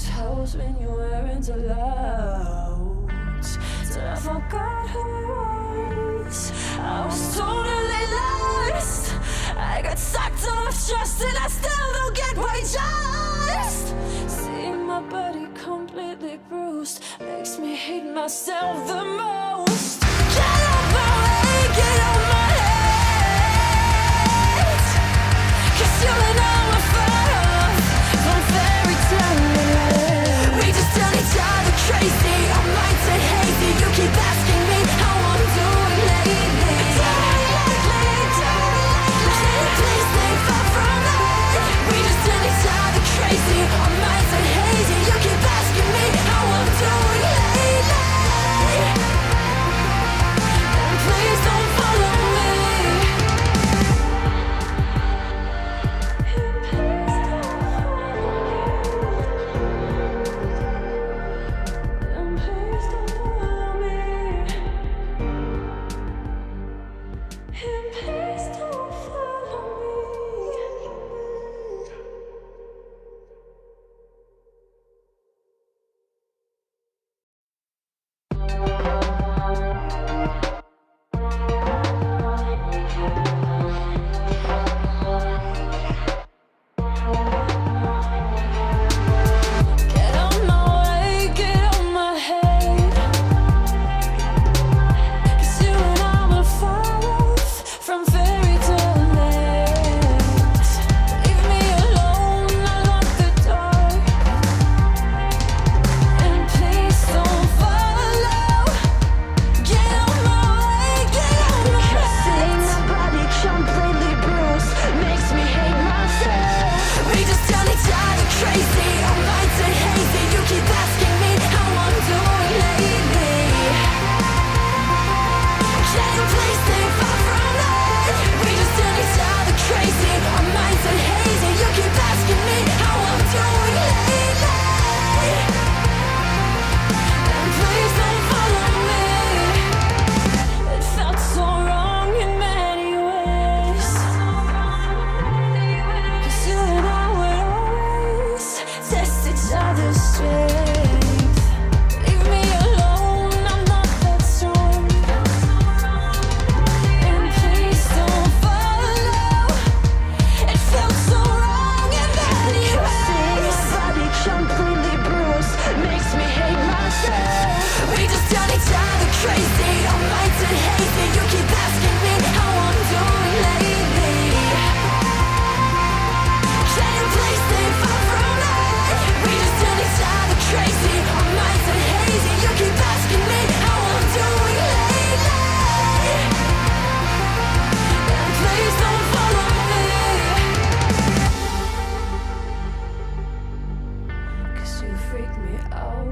this house when you weren't allowed. Till I forgot who I was. I was totally lost. I got sucked off trust and I still don't get why just seeing my body completely bruised makes me hate myself the most. Get out my way, get out my head, 'cause you and I were far off from fairy tale. We just turn each other crazy, our minds are hazy. You keep asking me how I'm doing lately. Please stay far from me. We just turn each other crazy, our minds are hazy. You keep asking me how I'm doing lately. And please don't follow me. And please don't follow me. And please don't follow me. Get out my way, get out my head, 'cause you and I were far off from fairy tale lands. Leave me alone, I lock the door. And please don't follow. Get out my way, get out my head. Seeing my body completely bruised makes me hate myself. We just turn each other crazy, our minds are hazy. You keep asking me how I'm doing lately. Can you please stay far from me? We just turn each other crazy, our minds are hazy. You keep asking me how I'm doing lately. And please don't follow me. It felt so wrong in many ways, 'cause you and I would always test each other's strength. Leave me alone, I'm not that strong. And please don't follow. It felt so wrong in many ways. My body completely bruised makes me hate myself. We just turn each other crazy, our minds are hazy. You keep asking me how I'm doing lately. Can you please stay far from me? We just turn each other crazy, our minds are hazy. You keep asking me how I'm doing lately. And please don't follow me. 'Cause you freak me out.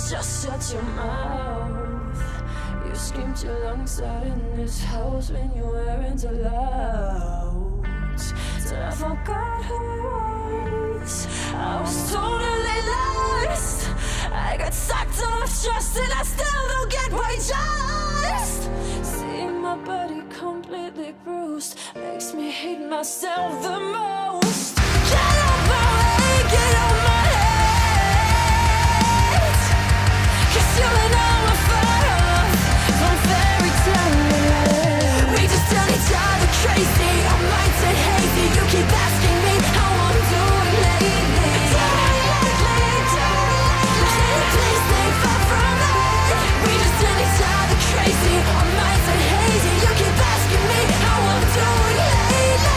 Just shut your mouth. You screamed your lungs out in this house when you weren't allowed. Till I forgot who I was. I was totally lost. I got sucked off trust and I still don't get why just seeing my body completely bruised makes me hate myself the most. Get out my way, get out my head, 'cause you and I were far off from fairy tale. We just turn each other crazy, our minds are hazy. You keep asking me how I'm doing lately. Please stay far from me. We just turn each other crazy, our minds are hazy. You keep asking me how I'm doing lately.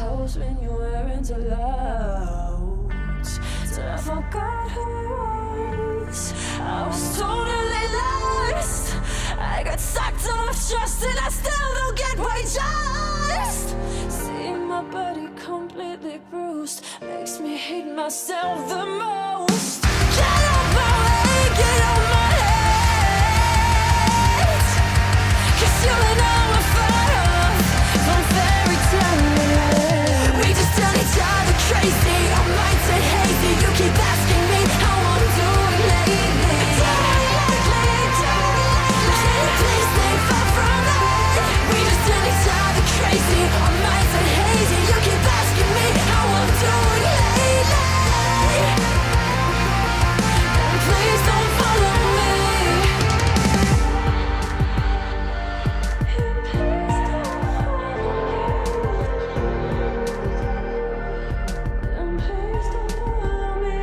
house when you weren't allowed. Till I forgot who I was totally lost. I got sucked off trust and I still don't get why just seeing my body completely bruised makes me hate myself the most. Get out my way, get out my head, 'cause you and I were far off from fairy tale. We just turn each other crazy, our minds are hazy. You keep asking me how I'm doing lately. Please stay far from me. We just turn each other crazy, our minds are hazy. You keep asking me how I'm doing lately. And please don't follow me. And please don't follow me.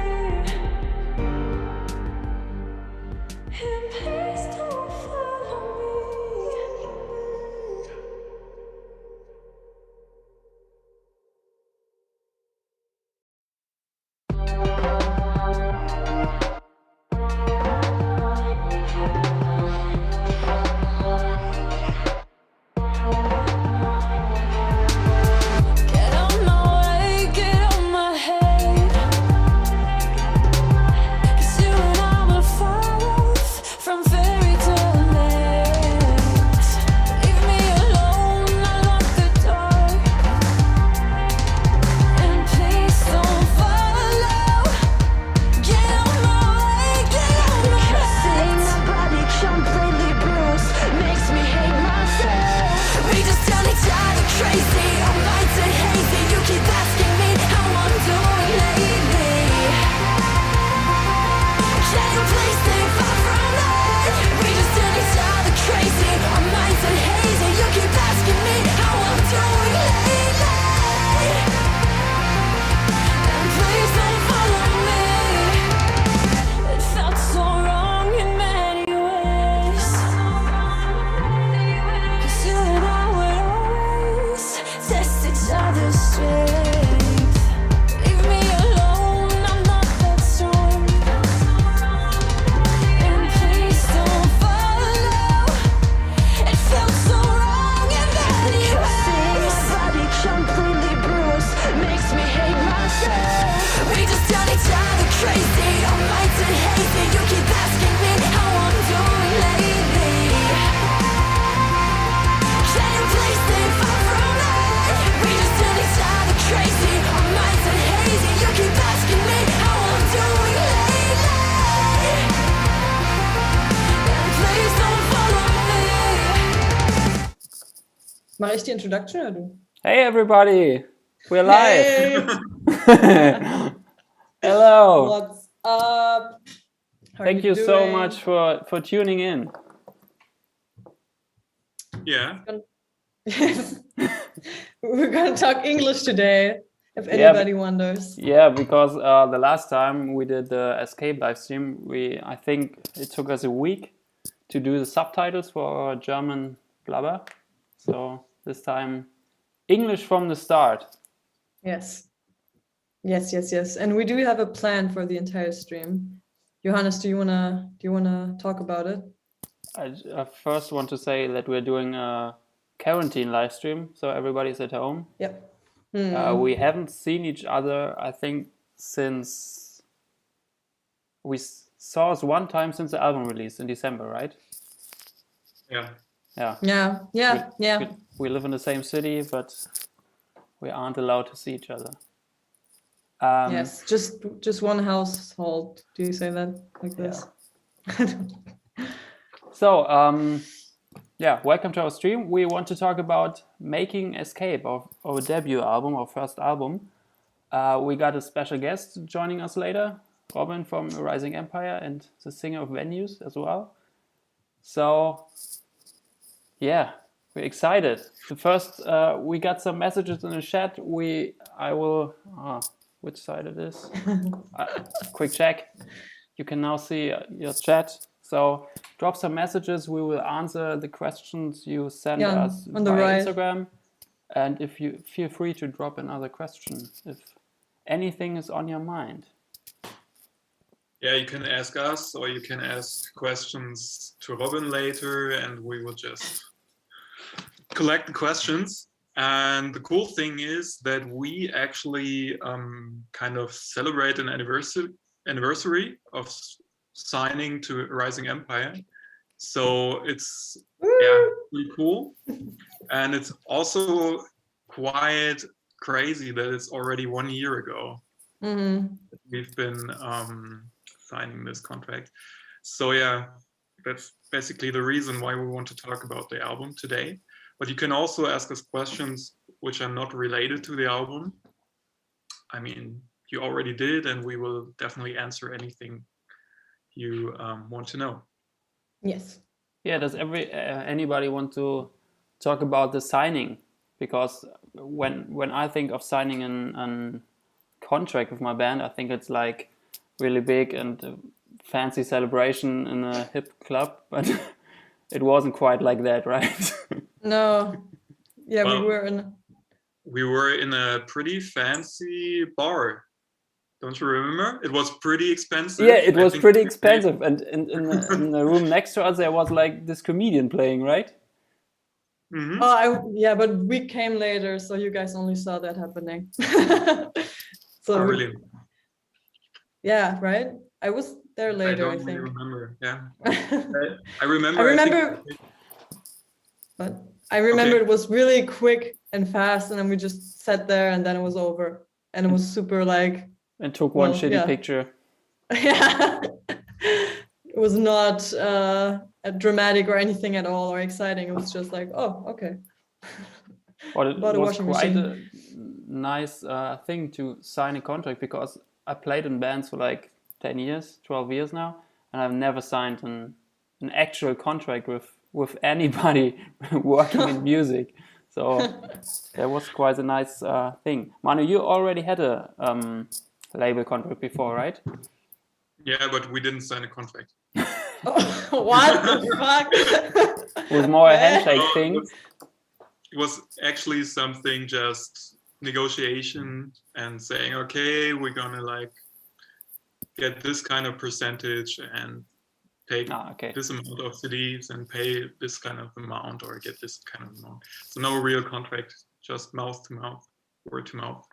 And please don't follow me. Get on my way, get on my head, 'cause you and I were far off from fairy tale lands. Leave me alone, I lock the door. And please don't follow. Get on my way, get on my head. Seeing my body completely bruised makes me hate myself. We just turn each other crazy, our minds are hazy. You keep asking me how I'm doing lately. Can you please stay far from me? We just turn each other crazy, our minds are hazy. You keep asking me how I'm doing lately. And please don't follow me. It felt so wrong in many ways, 'cause you and I would always test each other's strength. Leave me alone, I'm not that strong. And please don't follow. It felt so wrong in many ways. Seeing my body completely bruised makes me hate myself. We just turn each other crazy, our minds are hazy. You keep asking me how I'm doing lately. Can you please stay far from me? We just turn each other crazy, our minds are hazy. You keep asking me how I'm doing lately. And please don't follow me. Mache ich die Introduction oder du? Hey everybody, we're live. Hey, Hello. what's up? How Thank you so doing? much for tuning in. Yeah. We're gonna talk English today, if anybody wonders. Yeah, because the last time we did the Escape live stream, I think it took us a week to do the subtitles for our German blabber. So this time English from the start. Yes. Yes. And we do have a plan for the entire stream. Johannes, do you wanna talk about it? I first want to say that we're doing a quarantine live stream, so everybody's at home. Yep. We haven't seen each other, I think, since we saw us one time since the album release in December, right? Yeah. Yeah. We live in the same city, but we aren't allowed to see each other. Yes, just one household. Do you say that like this? So, welcome to our stream. We want to talk about Making Escape, our debut album, our first album. We got a special guest joining us later, Robin from Rising Empire and the singer of Venues as well. So, yeah, we're excited. The first, we got some messages in the chat. Which side it is? Quick check. You can now see your chat. So drop some messages. We will answer the questions you send us on the via right. Instagram. And if you feel free to drop another question if anything is on your mind. Yeah, you can ask us or you can ask questions to Robin later and we will just collect the questions. And the cool thing is that we actually kind of celebrate an anniversary of signing to Rising Empire. So it's pretty cool. And it's also quite crazy that it's already 1 year ago. We've been signing this contract. So yeah, that's basically the reason why we want to talk about the album today. But you can also ask us questions which are not related to the album. I mean, you already did, and we will definitely answer anything you want to know. Yes. Yeah, does anybody want to talk about the signing? Because when I think of signing an contract with my band, I think it's like really big and a fancy celebration in a hip club, but it wasn't quite like that, right? No. Yeah, Well, we we were in a pretty fancy bar. Don't you remember? It was pretty expensive. Yeah, it was pretty expensive. And in the room next to us, there was like this comedian playing, right? Mm-hmm. Yeah, but we came later, so you guys only saw that happening. So really? Yeah, right? I was there later, I don't think. really remember. Yeah. I remember. I remember. But I remember it was really quick and fast, and then we just sat there, and then it was over, and it was super like. And took one shitty picture. Yeah. It was not dramatic or anything at all or exciting. It was just like, oh, okay. But it was quite a nice thing to sign a contract, because I played in bands for like 10 years, 12 years now, and I've never signed an actual contract with anybody working in music. So that was quite a nice thing. Manu, you already had a label contract before, right? Yeah, but we didn't sign a contract. What the fuck? It was more a handshake thing. It was actually something just negotiation and saying, okay, we're gonna like get this kind of percentage and take this amount of CDs and pay this kind of amount or get this kind of amount. So no real contract, just mouth to mouth, word to mouth.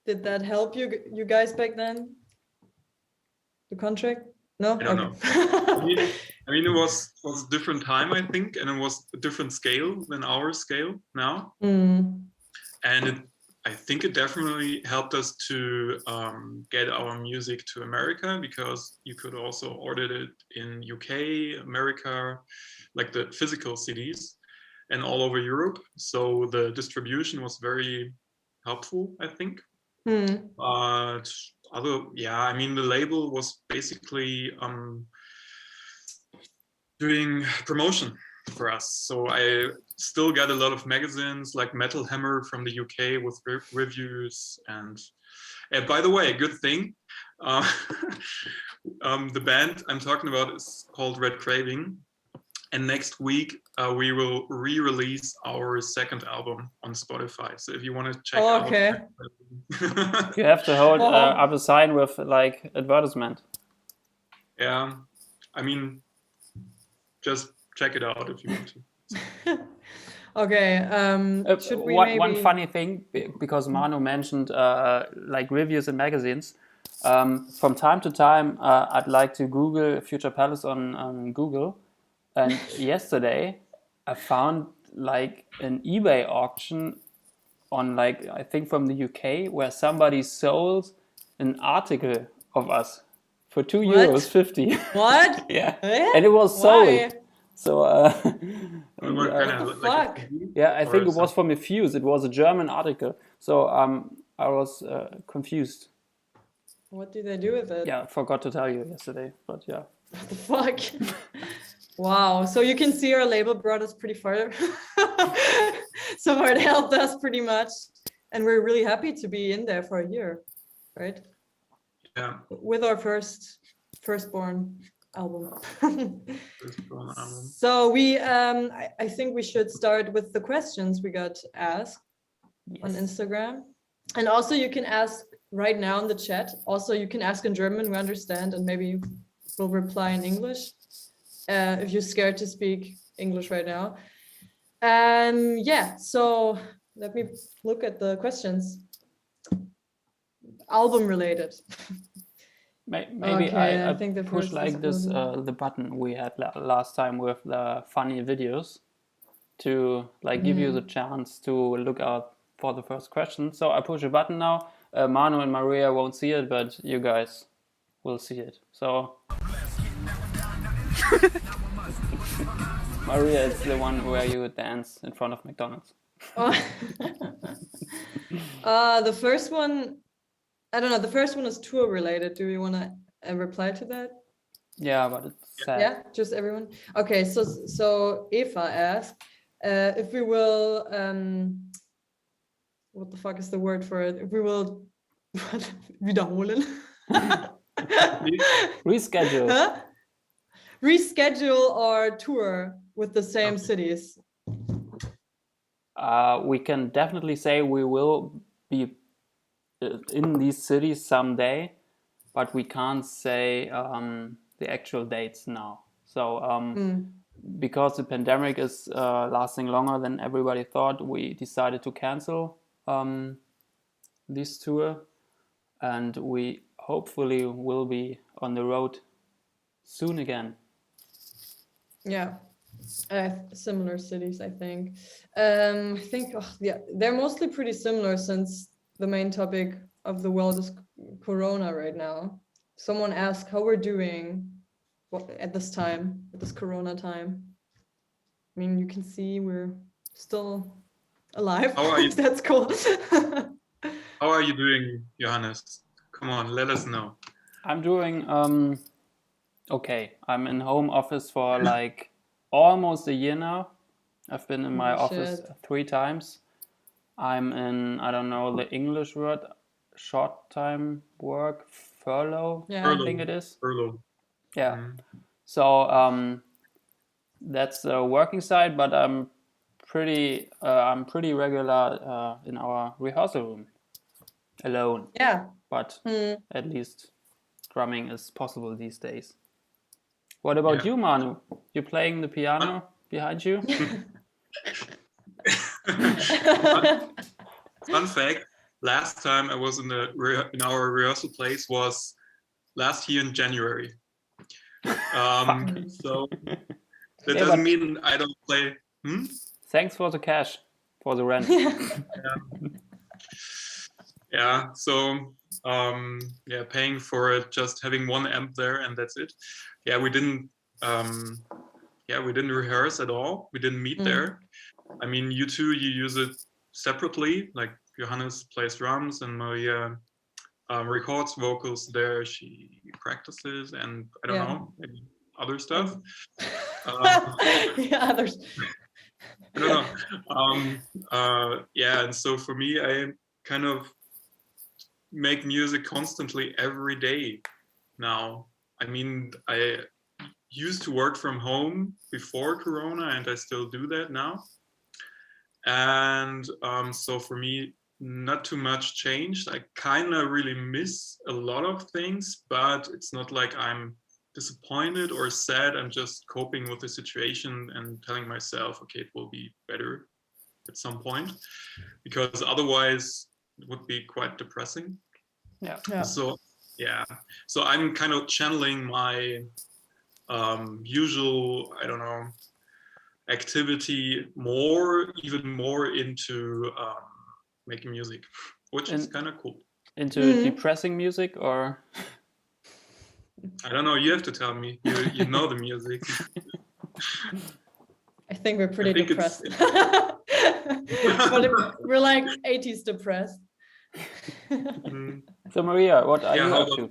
Did that help you guys back then? The contract? No? I don't know. I mean, it was a different time, I think, and it was a different scale than our scale now. And I think it definitely helped us to get our music to America, because you could also order it in UK, America, like the physical CDs, and all over Europe. So the distribution was very helpful, I think. But I mean, the label was basically doing promotion for us. So I still got a lot of magazines like Metal Hammer from the UK with reviews. And by the way, good thing, the band I'm talking about is called Red Craving. And next week, we will re-release our second album on Spotify. So if you want to check out... Okay. You have to hold up a sign with like advertisement. Yeah, I mean, just check it out if you want to. Okay. Should we one funny thing, because Manu mentioned like reviews in magazines. From time to time, I'd like to Google Future Palace on Google. And yesterday, I found like an eBay auction on like, I think from the UK, where somebody sold an article of us for €2.50. What? Yeah, and it was sold. Why? So, fuck? Yeah, I think it was from a Fuse. It was a German article. So I was confused. What did they do with it? Yeah, I forgot to tell you yesterday, but yeah. What the fuck? Wow. So you can see our label brought us pretty far. So it helped us pretty much. And we're really happy to be in there for a year, right? Yeah. With our firstborn album. So we, I think we should start with the questions we got asked. on Yes. Instagram. And also you can ask right now in the chat. Also, you can ask in German, we understand, and maybe we'll reply in English if you're scared to speak English right now. Yeah, so let me look at the questions. Album related. Maybe Okay, I I think the push first like is this Robin. the button we had last time with the funny videos to like give you the chance to look out for the first question. So I push a button now. Manu and Maria won't see it, but you guys will see it. So Maria, it's the one where you dance in front of McDonald's. Oh. The first one, I don't know. The first one is tour related. Do you want to reply to that? Yeah, but it's sad. Yeah, just everyone. Okay, so Eva asked if we will what the fuck is the word for it? If we will wiederholen. Reschedule. Huh? Reschedule our tour with the same Okay. cities. We can definitely say we will be in these cities someday, but we can't say the actual dates now. So because the pandemic is lasting longer than everybody thought, we decided to cancel this tour, and we hopefully will be on the road soon again. Yeah, similar cities, I think. Yeah, they're mostly pretty similar since the main topic of the world is Corona right now. Someone asked how we're doing at this time, at this Corona time. I mean, you can see we're still alive. How are you? That's cool. How are you doing, Johannes? Come on, let us know. I'm doing okay. I'm in home office for like almost a year now. I've been in my office 3 times. I'm in, I don't know the English word, short time work, furlough, Yeah. I think it is. Furlough. Yeah. So that's the working side, but I'm pretty regular in our rehearsal room alone. Yeah. But at least drumming is possible these days. What about you, Manu? You playing the piano behind you? Fun fact: last time I was in our rehearsal place was last year in January. So that doesn't mean I don't play. Thanks for the cash, for the rent. Yeah. So paying for it, just having one amp there, and that's it. Yeah, we didn't. We didn't rehearse at all. We didn't meet there. I mean, you use it separately. Like Johannes plays drums and Maria records vocals there. She practices and I don't know, maybe other stuff. Others. I don't know. And so for me, I kind of make music constantly every day now. I mean, I used to work from home before Corona, and I still do that now. And so for me, not too much changed. I kind of really miss a lot of things, but it's not like I'm disappointed or sad. I'm just coping with the situation and telling myself, okay, it will be better at some point, because otherwise it would be quite depressing. Yeah. So I'm kind of channeling my usual, I don't know, activity even more into making music, which is kind of cool. Into depressing music, or I don't know, you have to tell me. You know the music. I think we're pretty depressed. But we're like 80s depressed. So Maria, what are you up to?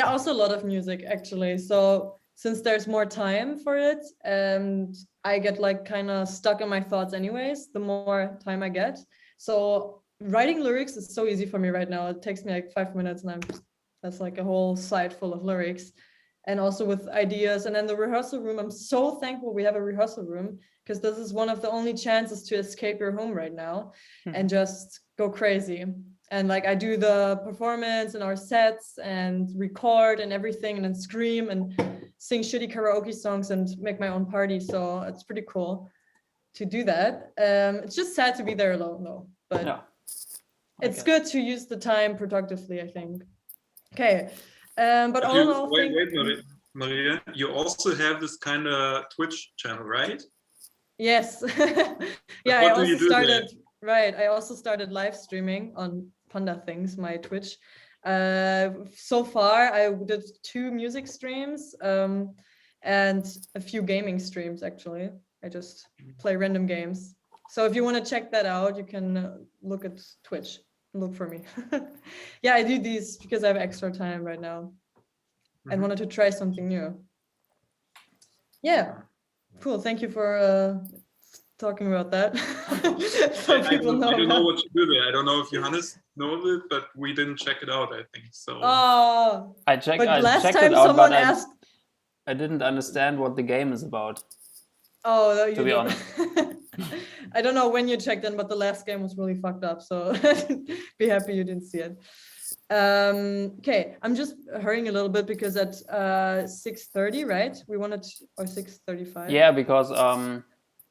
Also a lot of music actually. So since there's more time for it, and I get like kind of stuck in my thoughts anyways, the more time I get. So writing lyrics is so easy for me right now. It takes me like 5 minutes and that's like a whole site full of lyrics. And also with ideas. And then the rehearsal room, I'm so thankful we have a rehearsal room, because this is one of the only chances to escape your home right now and just go crazy. And like I do the performance and our sets and record and everything and then scream and sing shitty karaoke songs and make my own party. So it's pretty cool to do that. It's just sad to be there alone though, but Yeah. it's good to use the time productively, I think. Okay. But all You, in all, wait, Maria, you also have this kind of Twitch channel, right? yes. Yeah, What I do you also do started, right. I also started live streaming on Panda Things, my Twitch. So far, I did 2 music streams and a few gaming streams, actually. I just play random games. So if you want to check that out, you can look at Twitch. Look for me. Yeah, I do these because I have extra time right now and wanted to try something new. Yeah, cool. Thank you for talking about that. So people know. I don't know what you do there. I don't know if Johannes knows it, but we didn't check it out, I think. So Oh, I checked but last it time out, someone but asked. I didn't understand what the game is about. Oh, you To be don't. honest. I don't know when you checked in, but the last game was really fucked up. So be happy you didn't see it. Okay, I'm just hurrying a little bit because at 6:30, right? We wanted, or 6:35. Yeah, because to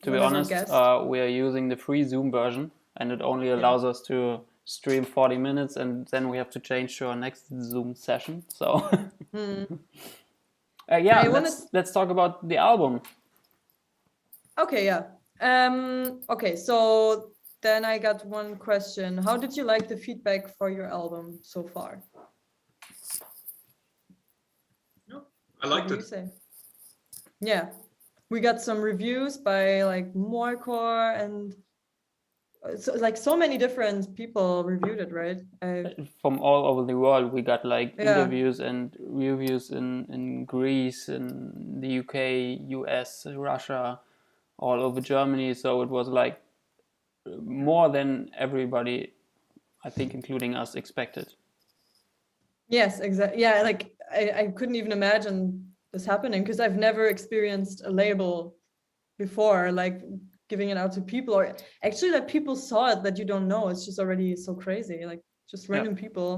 be Whenever honest, guest. we are using the free Zoom version, and it only allows us to stream 40 minutes, and then we have to change to our next Zoom session. So yeah, let's talk about the album. Okay, yeah. Okay, so then I got one question. How did you like the feedback for your album so far? I liked What do it. you say? Yeah, we got some reviews by like Morecore and so many different people reviewed it, right? From all over the world, we got like Yeah. interviews and reviews in Greece, in the UK, US, Russia, all over Germany. So it was like more than everybody, I think, including us, expected. Yes, exactly. Yeah, like I couldn't even imagine this happening because I've never experienced a label before, like giving it out to people, or actually that people saw it that you don't know. It's just already so crazy, like just random people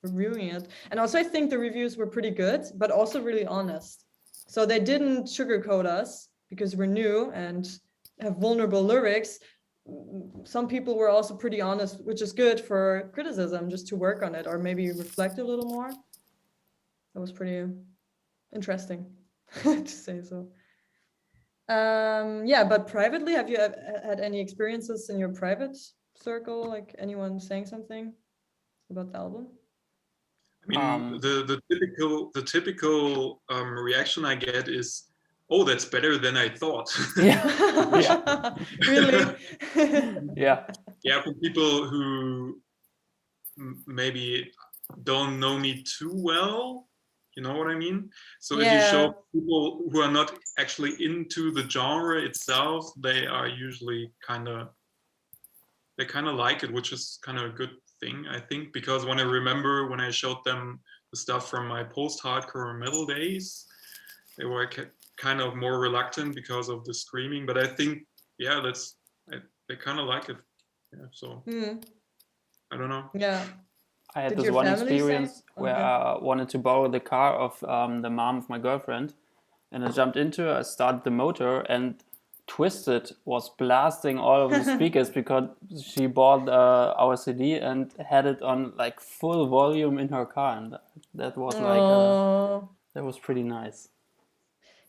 reviewing it. And also I think the reviews were pretty good, but also really honest. So they didn't sugarcoat us because we're new and have vulnerable lyrics. Some people were also pretty honest, which is good for criticism, just to work on it or maybe reflect a little more. That was pretty interesting to say so. Yeah, but privately, have you had any experiences in your private circle, like anyone saying something about the album? I mean, the typical reaction I get is, "Oh, that's better than I thought." Yeah. Really? Yeah. Yeah, from people who maybe don't know me too well. You know what I mean? So if you show people who are not actually into the genre itself, they are usually they kind of like it, which is kind of a good thing, I think, because when I remember when I showed them the stuff from my post-hardcore metal days, they were kind of more reluctant because of the screaming. But I think, yeah, they kind of like it. Yeah, so I don't know. Yeah. I had this one experience where I wanted to borrow the car of the mom of my girlfriend, and I jumped into it, I started the motor, and Twisted was blasting all of the speakers because she bought our CD and had it on like full volume in her car, and that was that was pretty nice.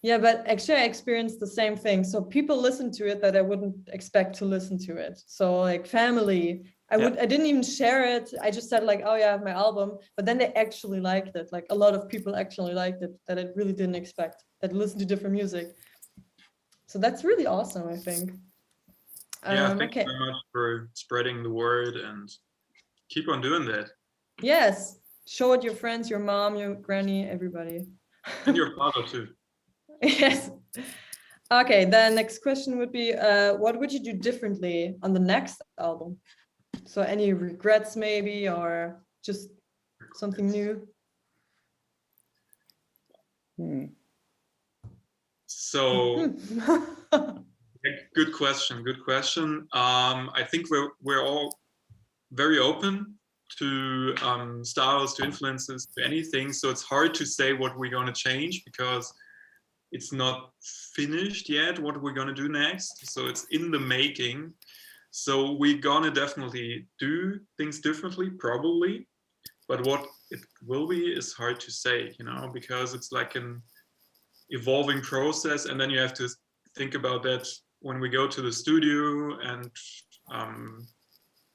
Yeah, but actually I experienced the same thing. So people listen to it that I wouldn't expect to listen to it. So like family, I didn't even share it. I just said like, oh yeah, I have my album. But then they actually liked it. Like a lot of people actually liked it that I really didn't expect, that listen to different music. So that's really awesome, I think. Yeah, thank you very much for spreading the word and keep on doing that. Yes, show it your friends, your mom, your granny, everybody. And your father too. Yes. Okay, the next question would be, what would you do differently on the next album? So any regrets maybe, or just something new? So Good question. Good question. I think we're all very open to styles, to influences, to anything. So it's hard to say what we're going to change because it's not finished yet. What we're going to do next. So it's in the making. So we're going to definitely do things differently, probably. But what it will be is hard to say, because it's like an evolving process, and then you have to think about that when we go to the studio and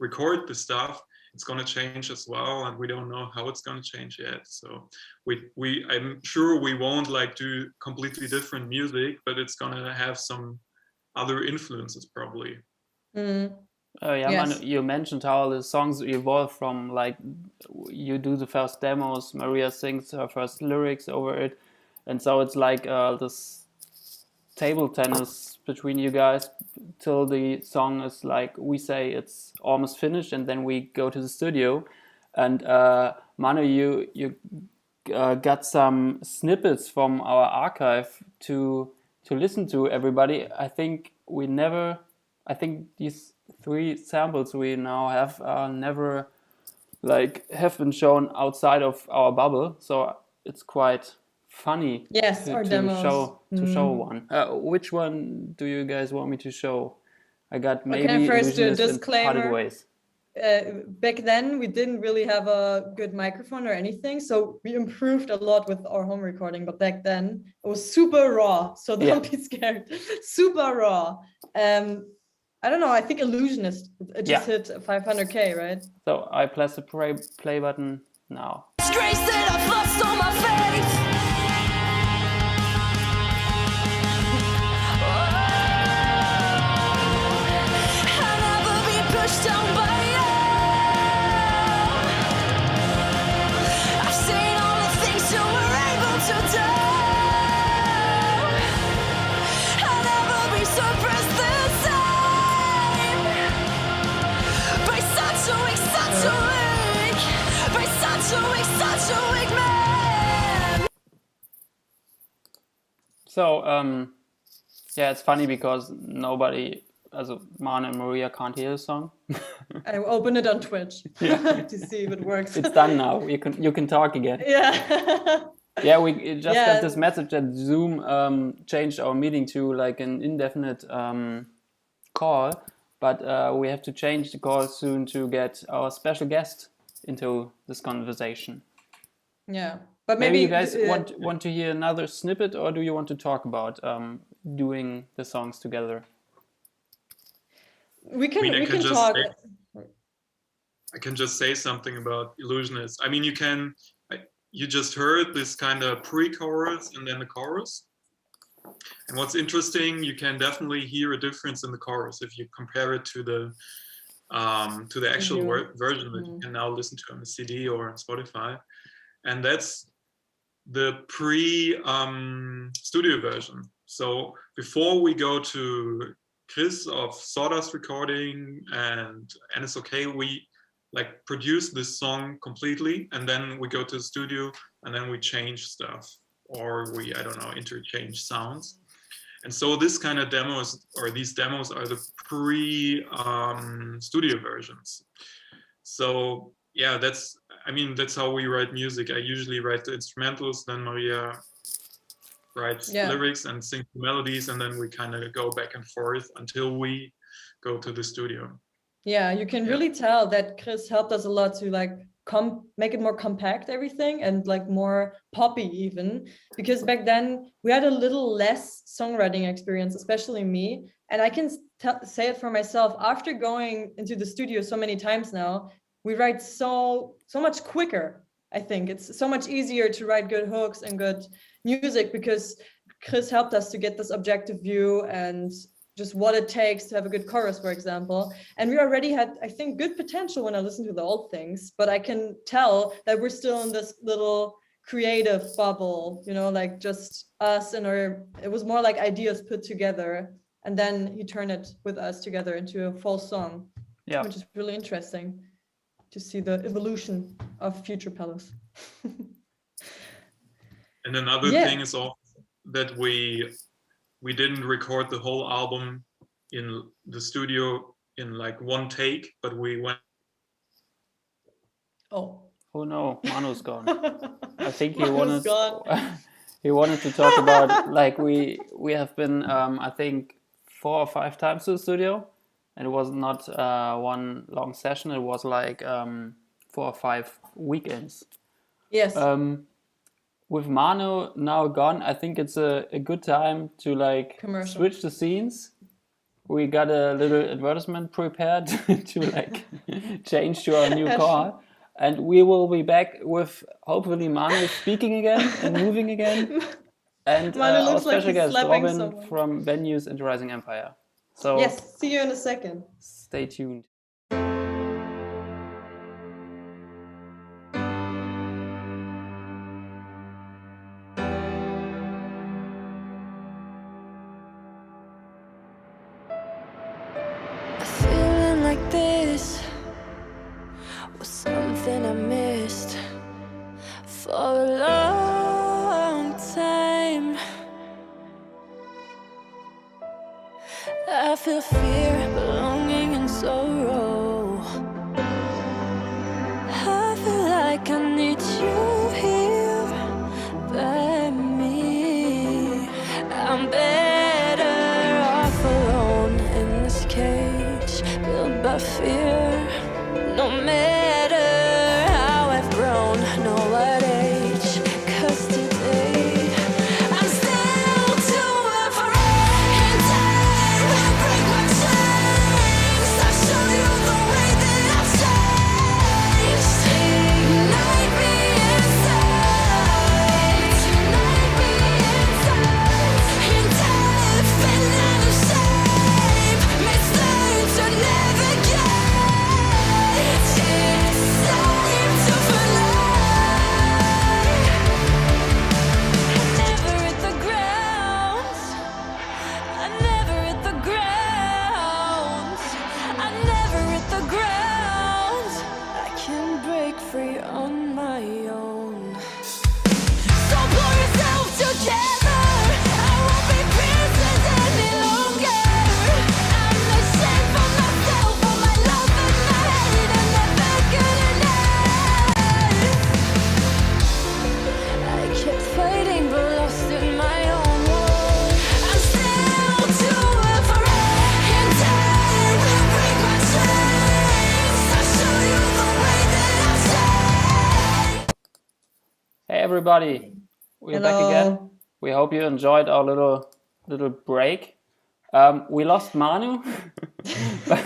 record the stuff. It's going to change as well, and we don't know how it's going to change yet. So I'm sure we won't like do completely different music, but it's going to have some other influences probably. Yeah, Yes. Manu, you mentioned how the songs evolve from like you do the first demos, Maria sings her first lyrics over it, and so it's like this table tennis between you guys till the song is like we say it's almost finished, and then we go to the studio. And Manu, you got some snippets from our archive to listen to, everybody. I think these 3 samples we now have never have been shown outside of our bubble, so it's quite funny Yes, our demos. to show one. Which one do you guys want me to show? I got maybe Okay, first a Illusionist and Parted disclaimer. Ways. Back then we didn't really have a good microphone or anything, so we improved a lot with our home recording, but back then it was super raw, so don't be scared. Super raw. I don't know, I think Illusionist, it just hit 500K, right? So I press the play button now. Disgrace that I've lost all my faith. I'll never be pushed down by you. I've seen all the things you were able to do. I'll never be suppressed the same by such a weak, such a weak, by such a weak, such a weak man. So yeah, it's funny because nobody, also Man and Maria, can't hear the song. I opened it on Twitch to see if it works. It's done now. You can talk again. Yeah. Yeah, we just got this message that Zoom changed our meeting to like an indefinite call, but we have to change the call soon to get our special guest into this conversation. Yeah, but Maybe you guys want to hear another snippet, or do you want to talk about doing the songs together? we can talk. I can just say something about Illusionist. I mean, you just heard this kind of pre-chorus and then the chorus. And what's interesting, you can definitely hear a difference in the chorus if you compare it to the actual version that you can now listen to on the CD or on Spotify. And that's the pre-studio version. So before we go to Chris of Sawdust Recording and NSOK, we like produce this song completely, and then we go to the studio and then we change stuff, or we, I don't know, interchange sounds. And so this kind of demos, or these demos, are the pre-studio versions. So yeah, that's how we write music. I usually write the instrumentals, then Maria writes lyrics and sings the melodies, and then we kind of go back and forth until we go to the studio. Yeah, you can really tell that Chris helped us a lot to like make it more compact, everything, and like more poppy even, because back then we had a little less songwriting experience, especially me. And I can say it for myself, after going into the studio so many times now, we write so much quicker. I think it's so much easier to write good hooks and good music because Chris helped us to get this objective view and just what it takes to have a good chorus, for example. And we already had, I think, good potential when I listened to the old things, but I can tell that we're still in this little creative bubble, you know, like just us and it was more like ideas put together. And then he turned it with us together into a full song, which is really interesting to see the evolution of Future Palace. And another thing is also that we didn't record the whole album in the studio in like one take, but we went. Oh. Oh no, Manu's gone. I think he Manu's wanted gone. he wanted to talk about, like, we have been I think 4 or 5 times to the studio, and it was not one long session. It was like 4 or 5 weekends. Yes. With Manu now gone, I think it's a good time to like Commercial. switch the scenes. We got a little advertisement prepared to like change to our new car. And we will be back with hopefully Manu speaking again and moving again. And Manu our looks like special he's guest, slapping Robin someone. from Venues and Rising Empire. So Yes, see you in a second. stay tuned. A feeling like this was something I missed for a long time. I feel fear, belonging, and sorrow. I feel like I need you here by me. I'm better off alone in this cage built by fear. No matter how I've grown, no what age, 'cause today I'm still too afraid. And time will break my chains. I'll show you the way that I've changed. Ignite me inside. Ignite me inside. And death and never shame. Mistakes to navigate. It's time to fly. I never hit the ground. I never hit the ground. I never hit the ground. I can break free on my own. So pull yourself together. I won't be prisoners any longer. I'm ashamed for myself, for my love and my hate. I'm never good enough. I kept fighting but lost in my own world. I'm still too afraid. And time will break my chains. I'll show you the way that I've changed. Hey everybody, we're back again. Hello. We hope you enjoyed our little break. We lost Manu, but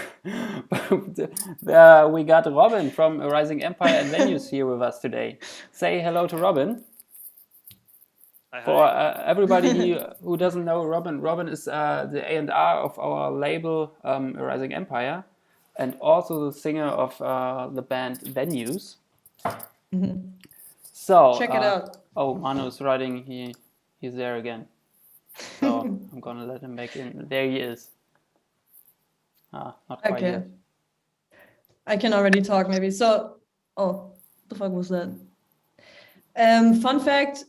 we got Robin from Rising Empire and Venues here with us today. Say hello to Robin. Hi, For hi. everybody who doesn't know Robin, Robin is the A&R of our label Rising Empire, and also the singer of the band Venues. So Check it out. Oh, Manu is writing. He's there again. So I'm gonna let him back in. There he is. Not quite Okay. yet. I can already talk maybe. So, oh, the fuck was that? Fun fact,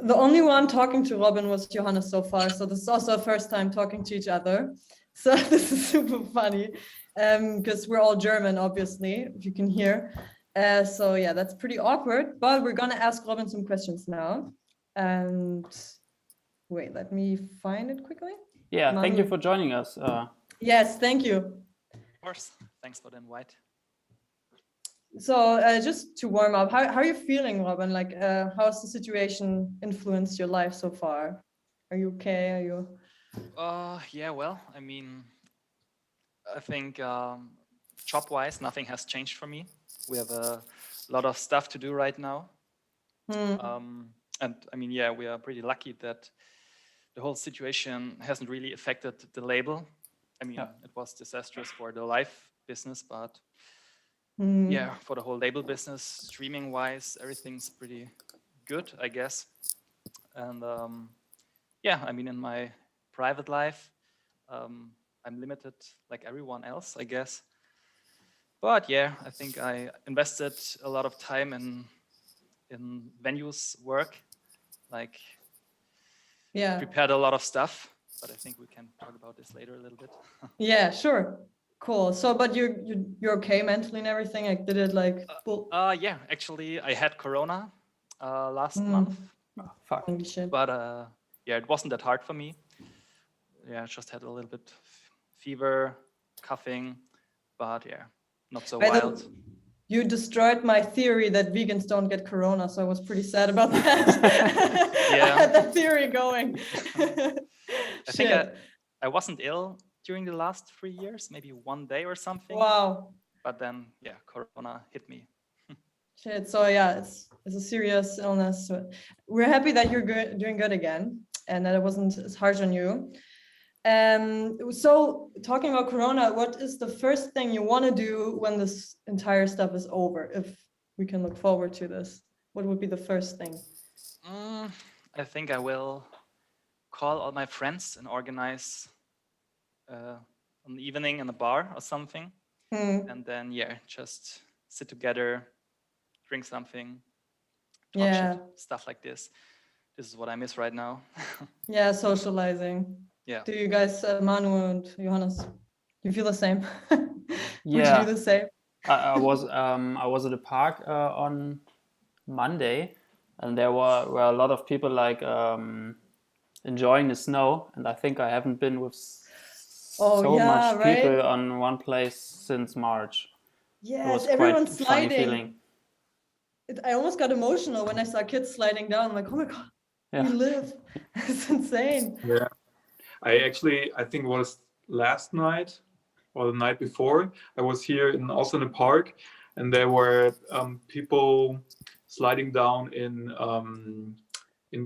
the only one talking to Robin was Johannes so far. So this is also our first time talking to each other. So this is super funny because we're all German, obviously, if you can hear. So yeah, that's pretty awkward, but we're gonna ask Robin some questions now. And wait, let me find it quickly. Yeah, thank you Manu. for joining us. Yes, thank you. Of course. Thanks for the invite. So just to warm up, how are you feeling, Robin? Like, how has the situation influenced your life so far? Are you okay? Are you? Yeah, well, I mean, I think job-wise, nothing has changed for me. We have a lot of stuff to do right now. And I mean, yeah, we are pretty lucky that the whole situation hasn't really affected the label. I mean, it was disastrous for the live business, but yeah, for the whole label business, streaming-wise, everything's pretty good, I guess. And yeah, I mean, in my private life, I'm limited like everyone else, I guess. But yeah, I think I invested a lot of time in Venues work, like Yeah. prepared a lot of stuff. but I think we can talk about this later a little bit. Yeah, sure. Cool. So, but you're okay mentally and everything? Like, did it like? Yeah, actually, I had Corona last Mm. month, Oh, fuck. Holy shit. but yeah, it wasn't that hard for me. Yeah, I just had a little bit fever, coughing, but yeah, not so By the- wild. You destroyed my theory that vegans don't get corona, so I was pretty sad about that. Yeah. I had that theory going. I think Shit. I wasn't ill during the last 3 years, maybe one day or something. Wow. But then, yeah, Corona hit me. Shit. So yeah, it's a serious illness. So we're happy that you're doing good again, and that it wasn't as harsh on you. So talking about Corona, what is the first thing you want to do when this entire stuff is over? If we can look forward to this, what would be the first thing? I think I will call all my friends and organize an evening in a bar or something. And then, yeah, just sit together, drink something, talk shit, stuff like this. This is what I miss right now. Yeah, socializing. Yeah. Do you guys, Manu and Johannes, you feel the same? Yeah. Would you do the same? I was at a park on Monday, and there were a lot of people like enjoying the snow, and I think I haven't been with so much people on one place since March. Yes, it was everyone's quite funny sliding. feeling. I almost got emotional when I saw kids sliding down. I'm like, oh my god, we live. It's insane. Yeah, I think it was last night or the night before. I was here also in a park, and there were people sliding down in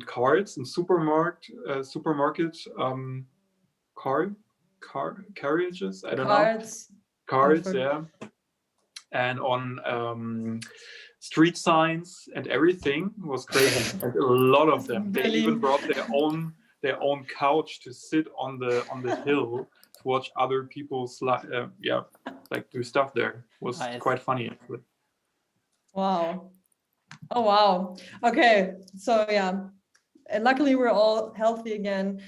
carts in supermarket carriages. I don't know. Carts, yeah, and on street signs and everything. It was crazy. And a lot of them. They even brought their own couch to sit on the hill to watch other people do stuff there. It was quite funny actually. Wow. Oh wow. Okay. So yeah. And luckily we're all healthy again.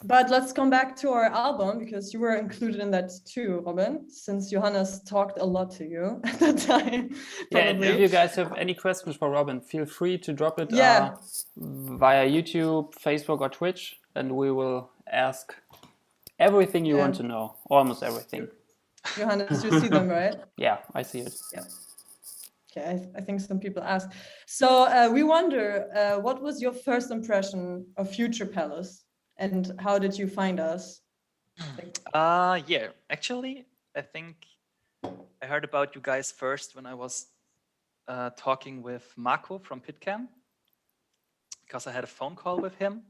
But let's come back to our album, because you were included in that too, Robin, since Johannes talked a lot to you at that time. Yeah, and if you guys have any questions for Robin, feel free to drop it via YouTube, Facebook, or Twitch, and we will ask everything you want to know, almost everything. Johannes, you see them, right? Yeah, I see it. Yeah. Okay, I think some people ask. So we wonder, what was your first impression of Future Palace? And how did you find us? Yeah, actually, I think I heard about you guys first when I was talking with Marco from PitCam, because I had a phone call with him,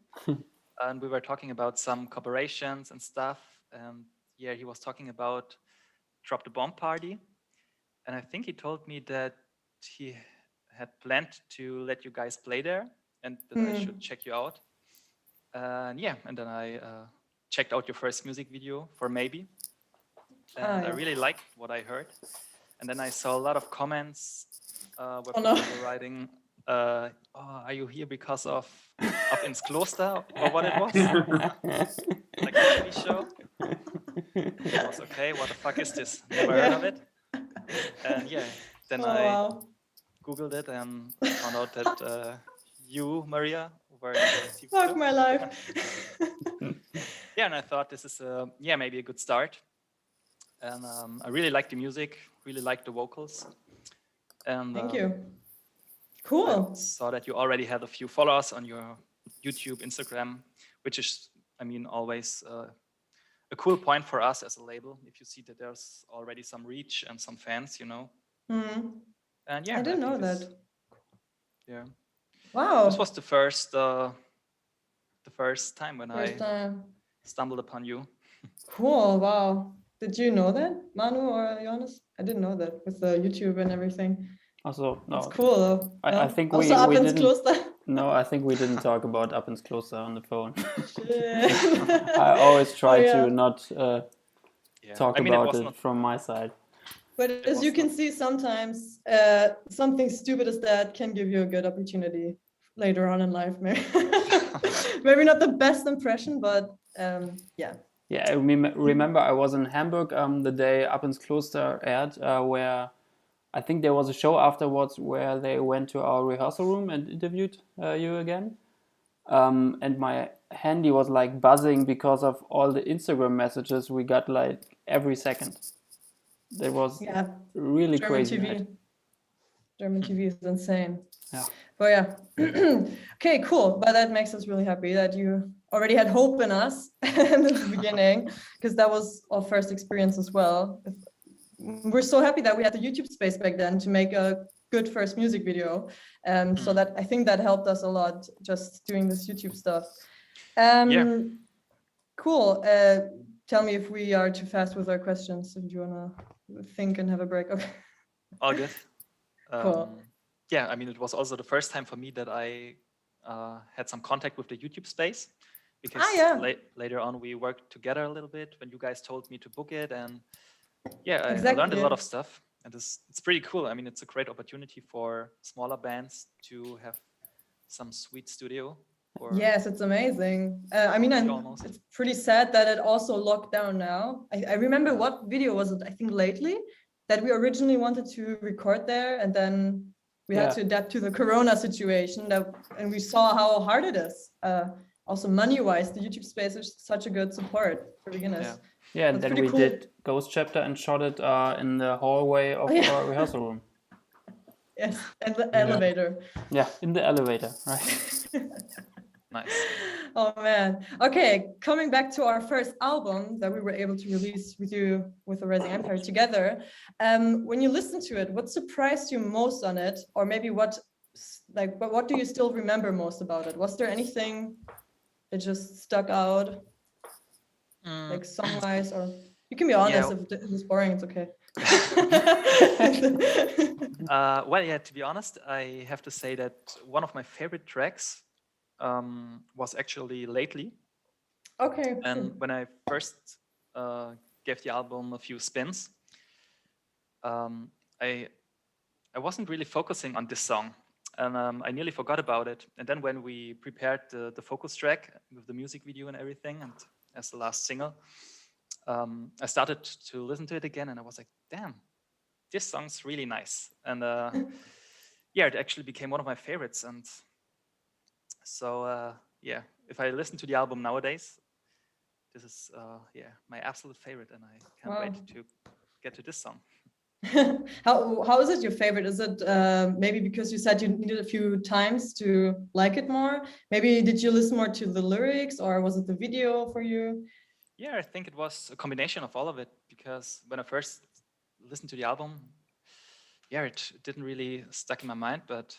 and we were talking about some collaborations and stuff. And yeah, he was talking about Drop the Bomb Party, and I think he told me that he had planned to let you guys play there, and that I should check you out. Yeah, and then I checked out your first music video for Maybe, and I really liked what I heard. And then I saw a lot of comments where people were writing, are you here because of Up ins Kloster, or what it was? Like a TV show. I was okay, what the fuck is this? Never heard of it. And yeah, then I Googled it and found out that you, Maria, were in the TV Fuck show. my life. Yeah, and I thought this is maybe a good start. And I really like the music, really like the vocals. And thank you. Cool. I saw that you already had a few followers on your YouTube, Instagram, which is, I mean, always a cool point for us as a label, if you see that there's already some reach and some fans, you know. And yeah, I didn't know that. Yeah. Wow. This was the first time when I stumbled upon you. Cool. Wow. Did you know that, Manu or Jonas? I didn't know that with the YouTube and everything. Also, no. It's cool though. I think also we didn't. Kloster. No, I think we didn't talk about Up ins Kloster on the phone. Shit. I always try to not talk about it from my side. But as you can see, sometimes something stupid as that can give you a good opportunity later on in life. Maybe maybe not the best impression, but yeah. Yeah, I remember I was in Hamburg the day Up ins Kloster aired, where I think there was a show afterwards where they went to our rehearsal room and interviewed you again. And my handy was like buzzing because of all the Instagram messages we got like every second. That was really German crazy. TV. German TV is insane. Yeah. But yeah. Okay, cool. But that makes us really happy that you already had hope in us in the beginning, because that was our first experience as well. We're so happy that we had the YouTube space back then to make a good first music video. So that I think that helped us a lot, just doing this YouTube stuff. Cool. Tell me if we are too fast with our questions, if you want to think and have a break. Okay. All good. Cool. Yeah, I mean, it was also the first time for me that I had some contact with the YouTube space, because later on we worked together a little bit when you guys told me to book it, and I learned a lot of stuff, and it's pretty cool. I mean, it's a great opportunity for smaller bands to have some sweet studio. Yes, it's amazing. I mean, it's pretty sad that it also locked down now. I remember, what video was it? I think lately, that we originally wanted to record there, and then we had to adapt to the Corona situation, and we saw how hard it is. Also money-wise, the YouTube space is such a good support for beginners. Yeah, and then we did Ghost Chapter and shot it in the hallway of our rehearsal room. Yes, and the elevator. Yeah, in the elevator, right? Nice. Oh man. Okay, coming back to our first album that we were able to release with you, with the Rising Empire together. When you listen to it, what surprised you most on it, or maybe what do you still remember most about it? Was there anything that just stuck out, like song-wise, or you can be honest, if it was boring, it's okay. Well, yeah, to be honest, I have to say that one of my favorite tracks was actually Lately. Okay. And when I first gave the album a few spins, I wasn't really focusing on this song, and I nearly forgot about it. And then when we prepared the focus track with the music video and everything, and as the last single, I started to listen to it again, and I was like, damn, this song's really nice. And it actually became one of my favorites. And so, if I listen to the album nowadays, this is, my absolute favorite, and I can't wait to get to this song. How is it your favorite? Is it maybe because you said you needed a few times to like it more? Maybe did you listen more to the lyrics, or was it the video for you? Yeah, I think it was a combination of all of it, because when I first listened to the album, it didn't really stuck in my mind, but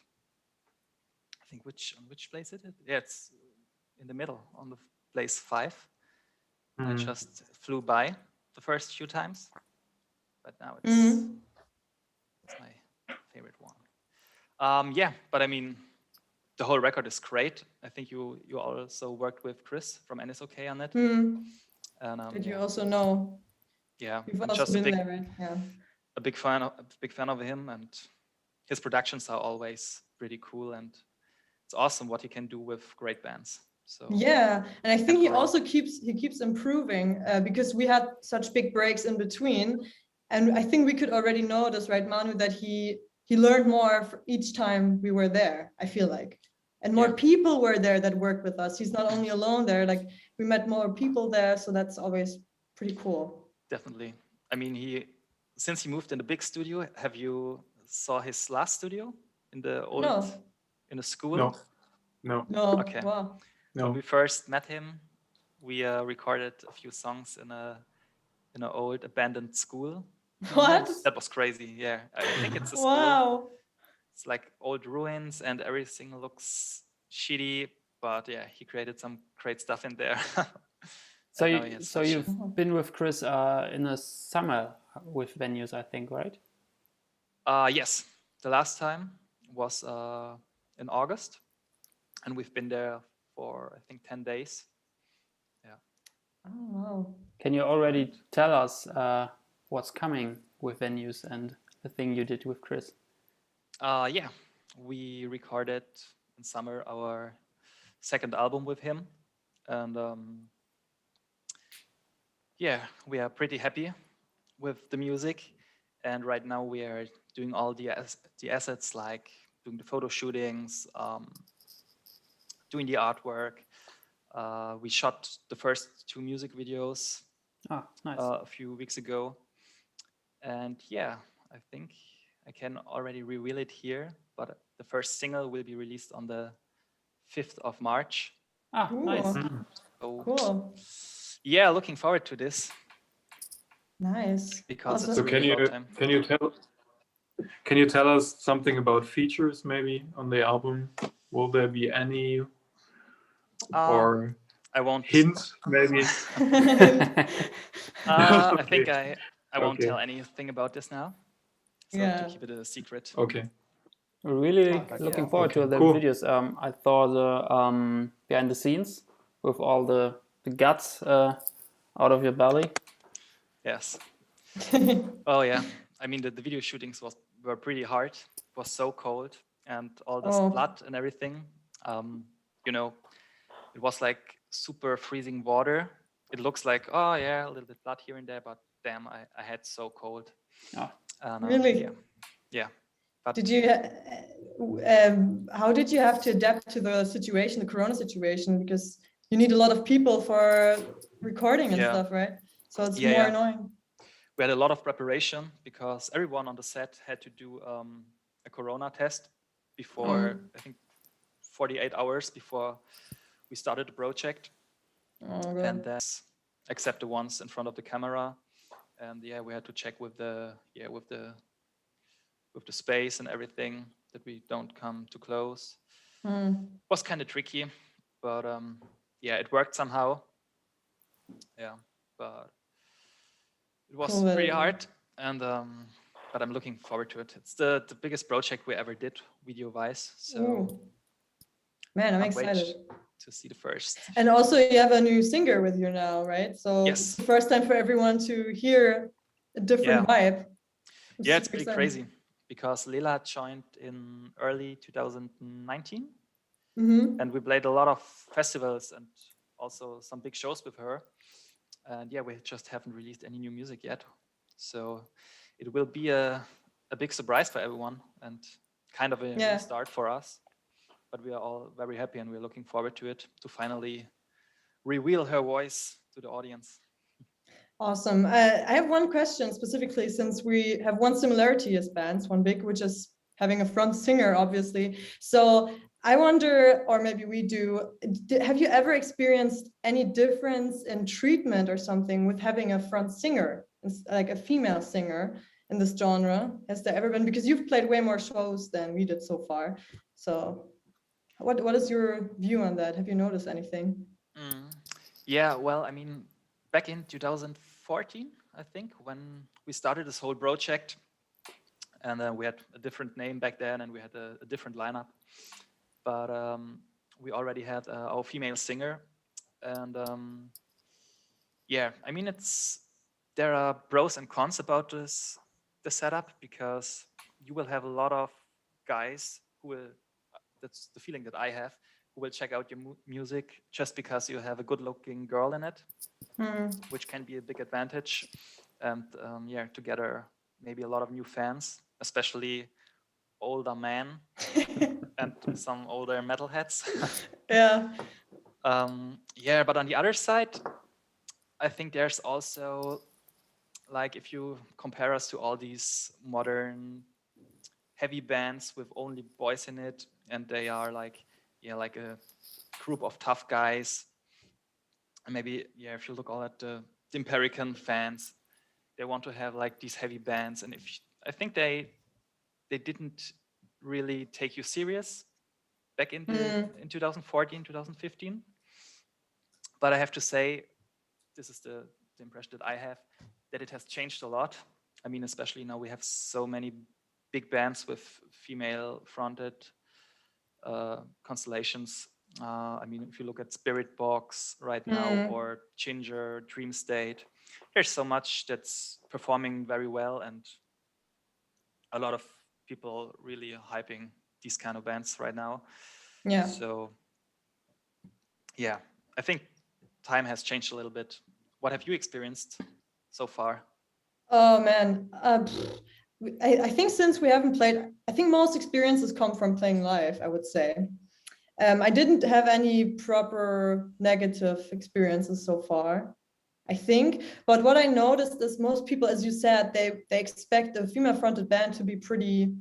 I think on which place is it? Yeah, it's in the middle, on the place 5. I just flew by the first few times, but now it's my favorite one. But I mean, the whole record is great. I think you also worked with Chris from NSOK on it. And, did you also know? Yeah, you've I'm also just been there, right? Yeah. A big fan of him, and his productions are always pretty cool, and it's awesome what he can do with great bands. So yeah, and I think he also keeps improving, because we had such big breaks in between, and I think we could already notice, right, Manu, that he learned more for each time we were there, I feel like, and more people were there that worked with us. He's not only alone there, like we met more people there, so that's always pretty cool. Definitely. I mean, since he moved in the big studio, have you saw his last studio in the old in the school? No. Okay. Wow. No. When we first met him, we recorded a few songs in an old abandoned school. What? That was crazy. Yeah, I think it's a school. Wow. It's like old ruins, and everything looks shitty. But yeah, he created some great stuff in there. So you've been with Chris in the summer with venues, I think, right? Yes, the last time was in August, and we've been there for I think 10 days. Yeah. Oh wow. Can you already tell us what's coming with venues and the thing you did with Chris? Yeah, we recorded in summer our second album with him, and yeah, we are pretty happy with the music. And right now we are doing all the assets, like doing the photo shootings, doing the artwork. We shot the first 2 music videos Ah, nice. a few weeks ago. And yeah, I think I can already reveal it here, but the first single will be released on the 5th of March. Ah, nice. Cool. So Cool. yeah, looking forward to this Nice. because it's Awesome. So really about time. can you tell us something about features maybe on the album? Will there be any or I won't. hint maybe? I think Okay. I won't Okay. tell anything about this now. So Yeah. to keep it a secret. Okay. We're really But looking yeah. forward to Okay, the cool. videos. I saw the behind the scenes with all the guts out of your belly. Yes. Oh yeah. I mean the video shootings were pretty hard. It was so cold and all this Oh. blood and everything. You know, it was like super freezing water. It looks like, oh yeah, a little bit blood here and there, but damn, I had so cold. Oh. And, Really? Yeah. But Did you? How did you have to adapt to the situation, the Corona situation? Because you need a lot of people for recording and Yeah. stuff, right? So it's Yeah, more yeah. annoying. We had a lot of preparation because everyone on the set had to do a Corona test before, I think, 48 hours before we started the project. Oh, And God. that's except the ones in front of the camera. And yeah, we had to check with the space and everything that we don't come too close. Mm. Was kind of tricky, but yeah, it worked somehow. Yeah, but it was Cool. pretty hard, and but I'm looking forward to it. It's the biggest project we ever did video-wise, so Ooh. Man, I'm can't wait excited. to see the first. And also, you have a new singer with you now, right? So Yes. it's the first time for everyone to hear a different vibe. Yeah, it's super pretty exciting. crazy because Lila joined in early 2019, Mhm. and we played a lot of festivals and also some big shows with her. And yeah, we just haven't released any new music yet, so it will be a big surprise for everyone and kind of a Yeah. new start for us. But we are all very happy and we're looking forward to it, to finally reveal her voice to the audience. Awesome. I have one question specifically, since we have one similarity as bands, one big, which is having a front singer, obviously. So I wonder, or maybe we do, have you ever experienced any difference in treatment or something with having a front singer, like a female singer in this genre? Has there ever been? Because you've played way more shows than we did so far. So what is your view on that? Have you noticed anything? Yeah, well, I mean, back in 2014, I think, when we started this whole project, and we had a different name back then, and we had a different lineup. But we already had our female singer, and yeah, I mean, there are pros and cons about the setup, because you will have a lot of guys who will. That's the feeling that I have, who will check out your music just because you have a good-looking girl in it, which can be a big advantage. And yeah, to gather maybe a lot of new fans, especially older men and some older metalheads. Yeah. Yeah, but on the other side, I think there's also, like, if you compare us to all these modern heavy bands with only boys in it, and they are like, yeah, like a group of tough guys. And maybe, yeah, if you look all at the American fans, they want to have like these heavy bands, and I think they didn't really take you serious back in 2014, 2015. But I have to say, this is the impression that I have, that it has changed a lot. I mean, especially now we have so many big bands with female-fronted constellations. I mean, if you look at Spirit Box right now, or Ginger, Dream State, there's so much that's performing very well, and a lot of people really hyping these kind of bands right now. Yeah. So yeah, I think time has changed a little bit. What have you experienced so far? Oh man, I think since we haven't played, I think most experiences come from playing live, I would say. I didn't have any proper negative experiences so far, I think. But what I noticed is most people, as you said, they expect a female-fronted band to be pretty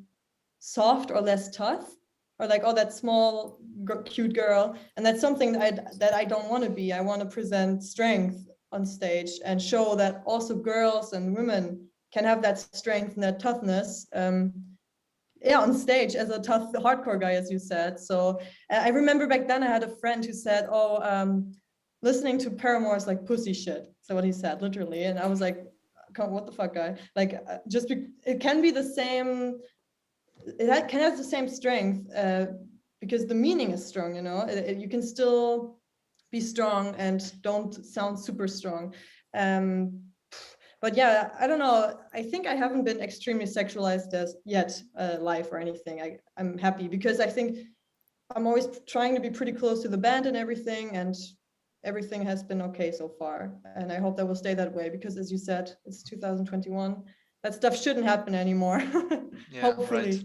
soft or less tough, or like, oh, that small, cute girl. And that's something that I don't want to be. I want to present strength on stage and show that also girls and women can have that strength and that toughness. Yeah, on stage as a tough hardcore guy, as you said. So I remember back then I had a friend who said, oh, listening to Paramore is like pussy shit. So what he said, literally. And I was like, what the fuck, guy? Like, it can be the same, it can have the same strength because the meaning is strong, you know? You can still be strong and don't sound super strong. But yeah, I don't know. I think I haven't been extremely sexualized as yet live or anything. I'm happy because I think I'm always trying to be pretty close to the band and everything has been okay so far. And I hope that will stay that way because, as you said, it's 2021. That stuff shouldn't happen anymore. Yeah, Hopefully. right.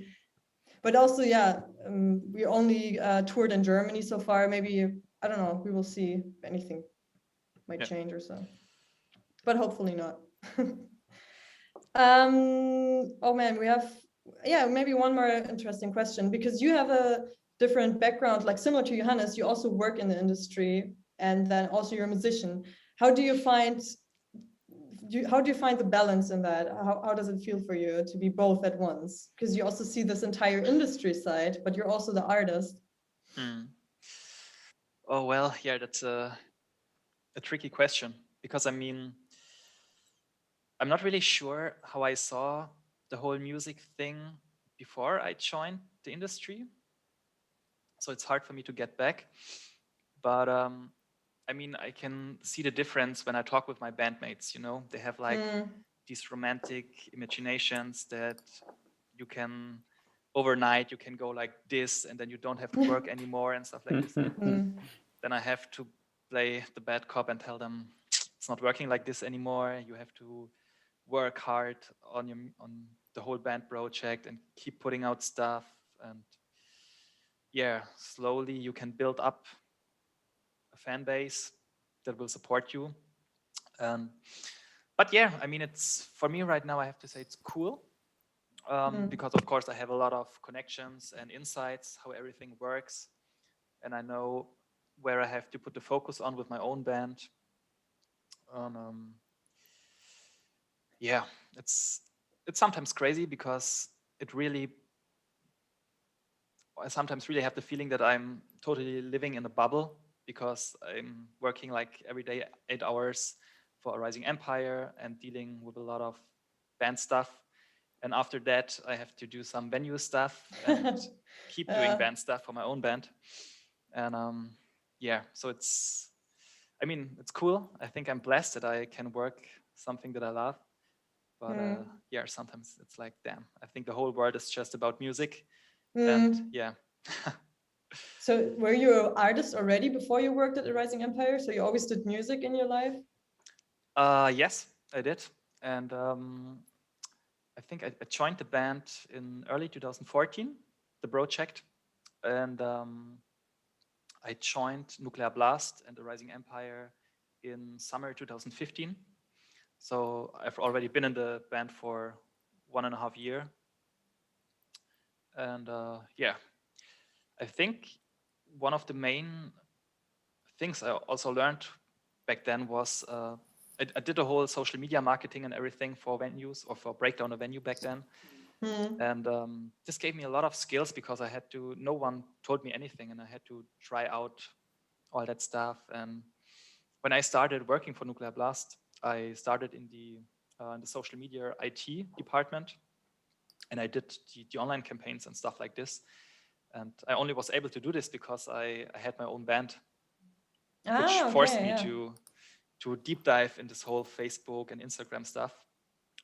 But also, yeah, we only toured in Germany so far. Maybe, I don't know, we will see if anything might change or so. But hopefully not. Oh man, we have, maybe one more interesting question, because you have a different background, like similar to Johannes, you also work in the industry and then also you're a musician. How do you find the balance in that? How does it feel for you to be both at once? Because you also see this entire industry side, but you're also the artist. Oh, well, yeah, that's a tricky question because I mean, I'm not really sure how I saw the whole music thing before I joined the industry. So it's hard for me to get back. But I mean, I can see the difference when I talk with my bandmates, you know, they have like these romantic imaginations that you can overnight, you can go like this and then you don't have to work anymore and stuff like this. Then I have to play the bad cop and tell them it's not working like this anymore. You have to work hard on the whole band project and keep putting out stuff. And yeah, slowly you can build up a fan base that will support you. But yeah, I mean, it's for me right now, I have to say it's cool because of course I have a lot of connections and insights how everything works. And I know where I have to put the focus on with my own band. Yeah, it's sometimes crazy because I sometimes really have the feeling that I'm totally living in a bubble because I'm working like every day 8 hours for a rising empire and dealing with a lot of band stuff. And after that, I have to do some venue stuff and keep doing band stuff for my own band. And yeah, so it's cool. I think I'm blessed that I can work something that I love. But yeah, sometimes it's like, damn, I think the whole world is just about music. And yeah. So were you an artist already before you worked at the Rising Empire? So you always did music in your life? Yes, I did. And I think I joined the band in early 2014, the project. And I joined Nuclear Blast and the Rising Empire in summer 2015. So I've already been in the band for 1.5 years. And yeah, I think one of the main things I also learned back then was I did a whole social media marketing and everything for venues or for Breakdown a venue back then. And this gave me a lot of skills because no one told me anything and I had to try out all that stuff. And when I started working for Nuclear Blast, I started in the social media IT department and I did the online campaigns and stuff like this. And I only was able to do this because I had my own band, which forced me to deep dive in this whole Facebook and Instagram stuff,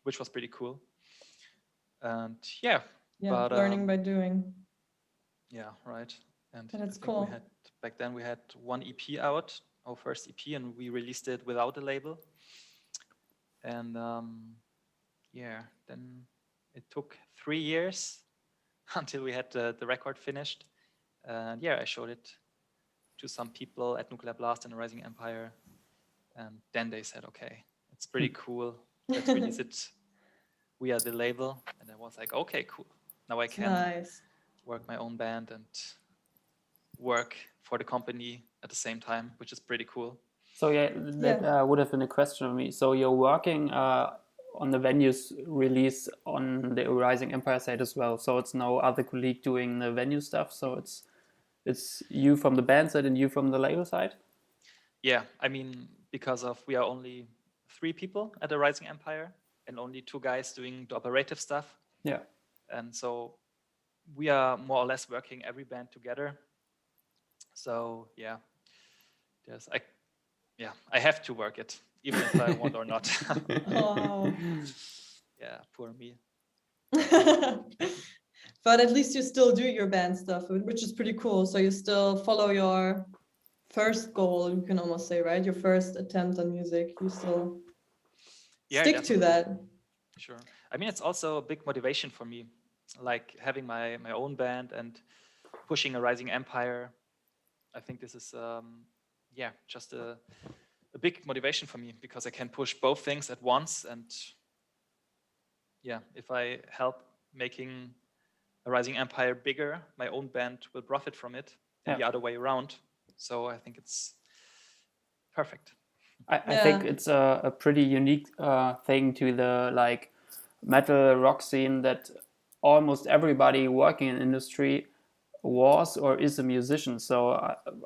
which was pretty cool. And yeah, but learning by doing. Yeah, right. And That's I think cool. back then we had one EP out, our first EP, and we released it without a label. And then it took 3 years until we had the record finished. And I showed it to some people at Nuclear Blast and Rising Empire. And then they said, okay, it's pretty cool. Let's release it. We are the label. And I was like, okay, cool. Now I can Nice. work my own band and work for the company at the same time, which is pretty cool. So that would have been a question of me. So you're working on the venues release on the Rising Empire side as well. So it's no other colleague doing the venue stuff. So it's you from the band side and you from the label side. Yeah, I mean, because we are only 3 people at the Rising Empire and only 2 guys doing the operative stuff. Yeah. And so we are more or less working every band together. So I have to work it, even if I want or not. Oh. Yeah, poor me. But at least you still do your band stuff, which is pretty cool. So you still follow your first goal, you can almost say, right? Your first attempt on music. You still stick to that. Sure. I mean, it's also a big motivation for me, like having my own band and pushing a Rising Empire. I think this is just a big motivation for me, because I can push both things at once. And if I help making a Rising Empire bigger, my own band will profit from it, and the other way around. So I think it's perfect. I think it's a pretty unique thing to the metal rock scene, that almost everybody working in industry was or is a musician. So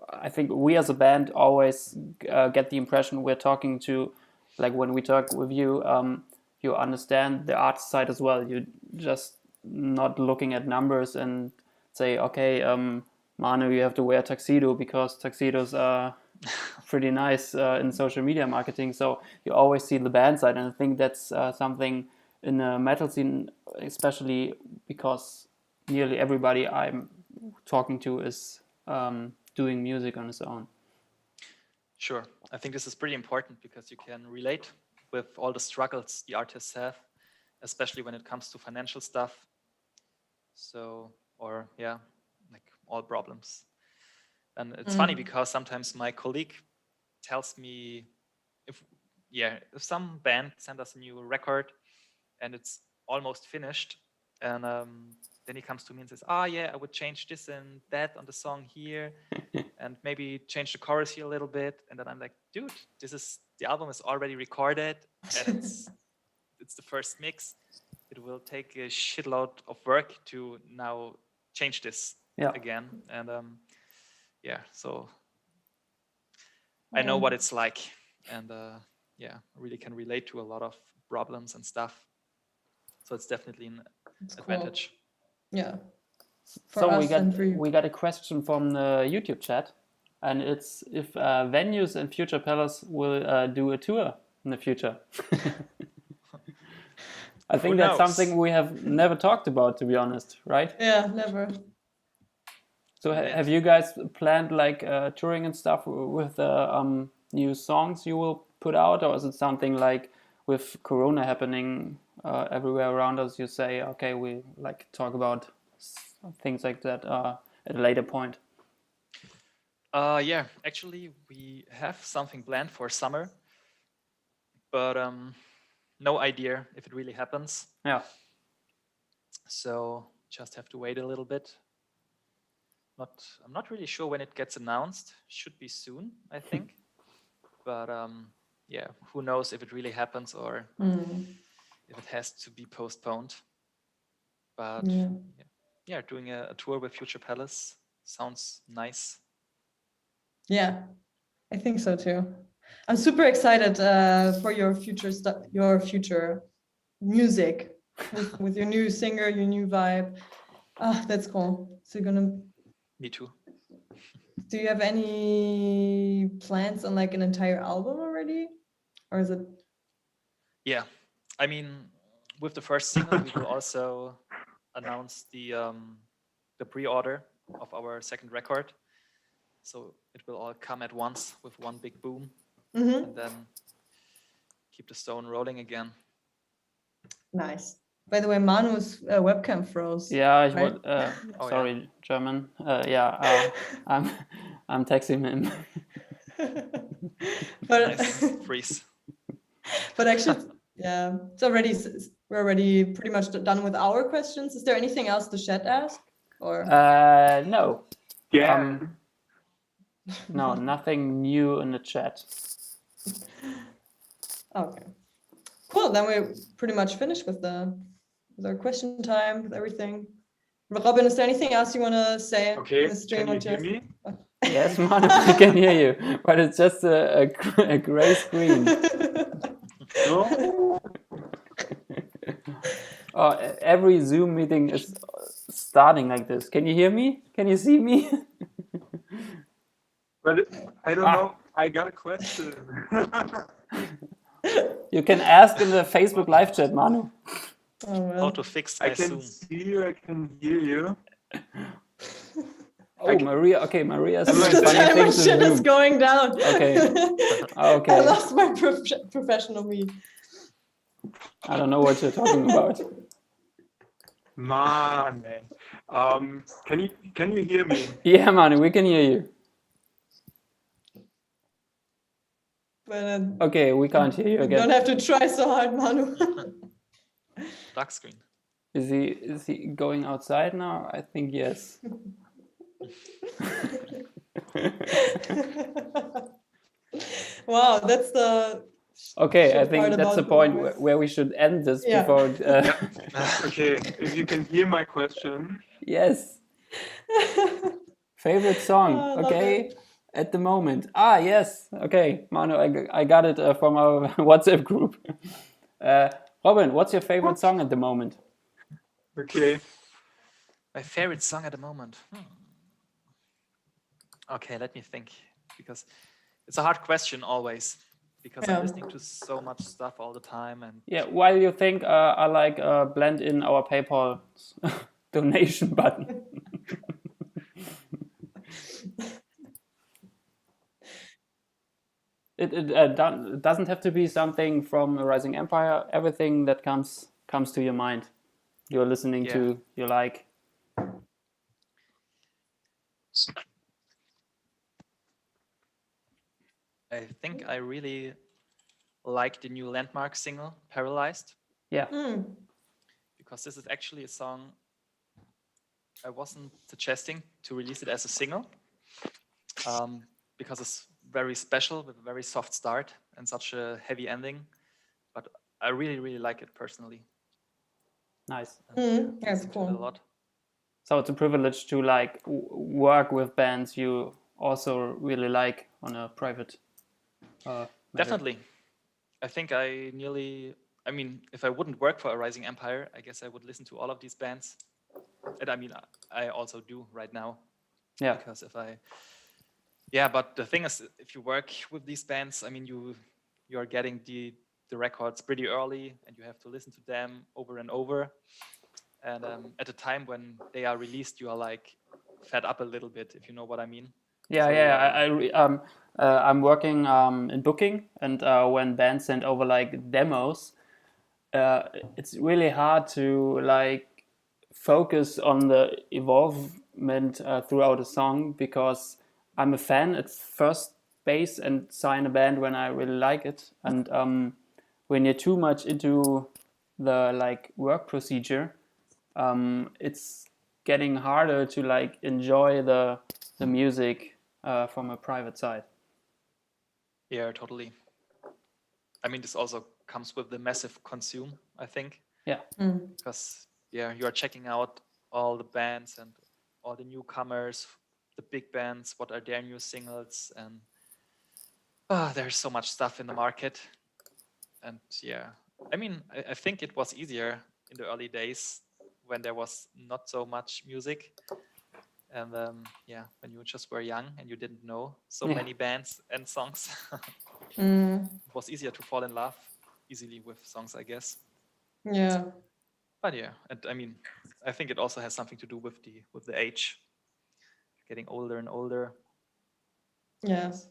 I think we as a band always get the impression we're talking to, like when we talk with you, you understand the art side as well. You just not looking at numbers and say, okay, Manu, you have to wear a tuxedo because tuxedos are pretty nice in social media marketing. So you always see the band side, and I think that's something in the metal scene, especially because nearly everybody I'm talking to is doing music on his own. Sure. I think this is pretty important, because you can relate with all the struggles the artists have, especially when it comes to financial stuff. So, like all problems. And it's funny, because sometimes my colleague tells me if some band sent us a new record and it's almost finished, and then he comes to me and says, I would change this and that on the song here and maybe change the chorus here a little bit. And then I'm like, dude, the album is already recorded and it's the first mix. It will take a shitload of work to now change this again. And so I know what it's like, and really can relate to a lot of problems and stuff. So it's definitely an advantage. Cool. Yeah. So we got a question from the YouTube chat, and it's if venues and Future Palace will do a tour in the future. I think that's something we have never talked about, to be honest, right? Yeah, never. So have you guys planned touring and stuff with the new songs you will put out, or is it something like with Corona happening everywhere around us, you say, okay, we talk about things like that at a later point? Actually we have something planned for summer, but no idea if it really happens. Yeah. So just have to wait a little bit. I'm not really sure when it gets announced. Should be soon, I think. But who knows if it really happens or if it has to be postponed. But doing a tour with Future Palace sounds nice. Yeah, I think so too. I'm super excited for your future stuff, your future music with your new singer, your new vibe. That's cool. So you're gonna. Me too. Do you have any plans on an entire album already, or is it? Yeah, I mean, with the first single, we will also announce the pre-order of our second record. So it will all come at once with one big boom, and then keep the stone rolling again. Nice. By the way, Manu's webcam froze. Yeah, right? sorry, German. I'm texting him. But Nice freeze. but actually, yeah, we're already pretty much done with our questions. Is there anything else the chat asked? Or No. Yeah. No, nothing new in the chat. okay, cool. Then we're pretty much finished with our question time, with everything. Robin, is there anything else you want to say Okay. in the stream? Can you hear me? Yes, Manu, I can hear you, but it's just a gray screen. No. Every Zoom meeting is starting like this. Can you hear me? Can you see me? But I don't know. I got a question. You can ask in the Facebook live chat, Manu. Oh, well. How to fix my I can Zoom? see you. I can hear you. Oh, Maria. Okay, Maria's The doing The funny timer things shit in is Zoom. going down. Okay. I Okay. lost my professional me. I don't know what you're talking about. Man. Can you hear me? Yeah, Manu, we can hear you. But Okay, we can't hear you you don't again. have to try so hard, Manu. Dark screen. Is he going outside now? I think yes. Wow, that's the Okay, I shit think part that's the about point progress. where we should end this Yeah. before. Okay. If you can hear my question. Yes. Favorite song? Oh, I love Okay, at the moment. Yes. Okay, Manu, I got it from our WhatsApp group. Robin, what's your favorite song at the moment? Okay. My favorite song at the moment. Okay, let me think, because it's a hard question always, because Yeah. I'm listening to so much stuff all the time, and Yeah, while you think, I like blend in our PayPal donation button. It doesn't have to be something from a Rising Empire. Everything that comes to your mind, you're listening to, you like. I think I really like the new Landmark single, Paralyzed, Yeah. because this is actually a song I wasn't suggesting to release it as a single, because it's very special with a very soft start and such a heavy ending. But I really, really like it personally. Nice. That's Listen to it a cool. lot. So it's a privilege to like work with bands you also really like on a private. Matter. Definitely. I think I mean, if I wouldn't work for a Rising Empire, I guess I would listen to all of these bands. And I mean, I also do right now. Yeah. Because but the thing is, if you work with these bands, I mean, you are getting the records pretty early, and you have to listen to them over and over. And at the time when they are released, you are like fed up a little bit, if you know what I mean. Yeah. I'm working in booking, and when bands send over like demos, it's really hard to like focus on the evolvement throughout a song, because I'm a fan at first base and sign a band when I really like it. And when you're too much into the like work procedure, it's getting harder to like enjoy the music from a private side. Yeah, totally. I mean, this also comes with the massive consume, I think. Yeah. Because you are checking out all the bands and all the newcomers, the big bands, what are their new singles, and there's so much stuff in the market. And I mean, I think it was easier in the early days when there was not so much music. And when you just were young and you didn't know so many bands and songs, it was easier to fall in love easily with songs, I guess. Yeah. But and I mean, I think it also has something to do with the age. getting older and older. Yes.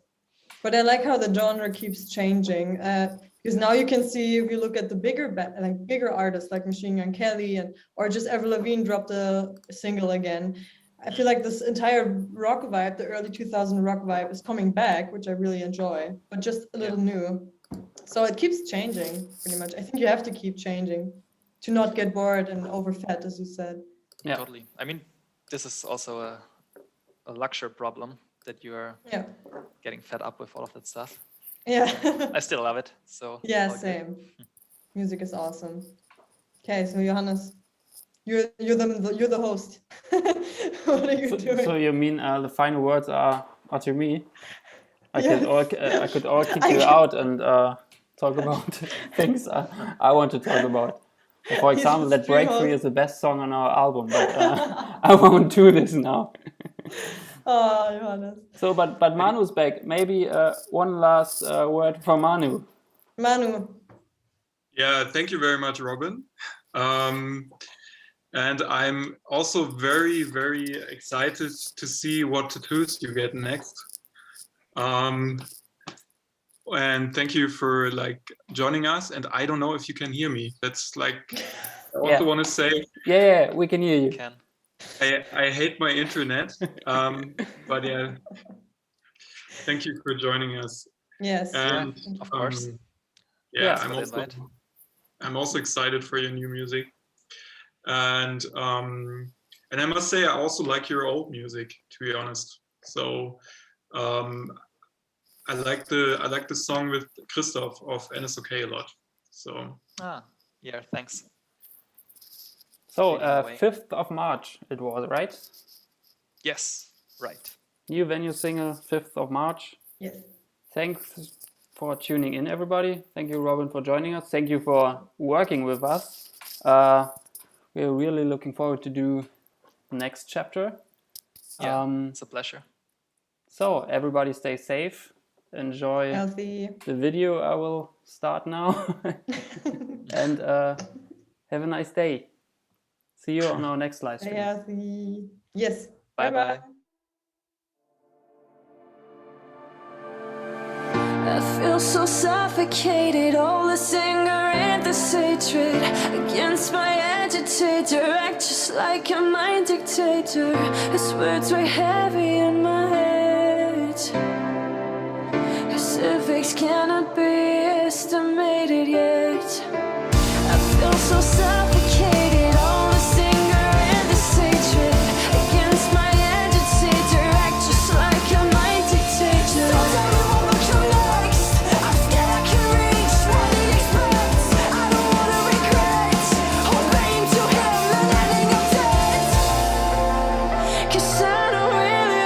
But I like how the genre keeps changing, because now you can see, if you look at the bigger artists like Machine Gun Kelly or just Avril Lavigne dropped a single again. I feel like this entire rock vibe, the early 2000 rock vibe, is coming back, which I really enjoy, but just a little new. So it keeps changing pretty much. I think you have to keep changing to not get bored and overfed, as you said. Yeah. Totally. I mean, this is also a luxury problem that you are getting fed up with all of that stuff. Yeah. I still love it. So Yeah, all good. same. Music is awesome. Okay, so Johannes, you're the host. What are you doing? So you mean the final words are to me? I could all kick you out and talk about things I want to talk about. For example, that Breakthrough is the best song on our album, but I won't do this now. Oh, Johannes. So, but Manu's back. Maybe one last word from Manu. Manu. Yeah, thank you very much, Robin. And I'm also very, very excited to see what tattoos you get next. And thank you for joining us. And I don't know if you can hear me. That's I also want to say. Yeah, we can hear you. Can. I hate my internet, but yeah, thank you for joining us. Yes, And, of course. Yeah, Yes, I'm also excited for your new music, and I must say I also like your old music, to be honest. So I like the song with Christoph of NSOK a lot. So yeah, thanks. So 5th of March it was, right? Yes, right. New venue single, 5th of March. Yes. Thanks for tuning in, everybody. Thank you, Robin, for joining us. Thank you for working with us. We're really looking forward to do the next chapter. Yeah, it's a pleasure. So everybody stay safe. Enjoy Healthy. the video I will start now. And have a nice day. See you on our next live stream. Healthy. Yes. Bye-bye. I feel so suffocated, all this anger and this hatred against my agitator. Act just like a mind dictator. His words were heavy in my head. Specifics cannot be estimated yet. I feel so suffocated, all this anger and this hatred against my agitator. Act just like a mind dictator. Don't tell me what will come next. I'm scared I can reach what it expects. I don't wanna regret obeying to him and ending up dead. 'Cause I don't really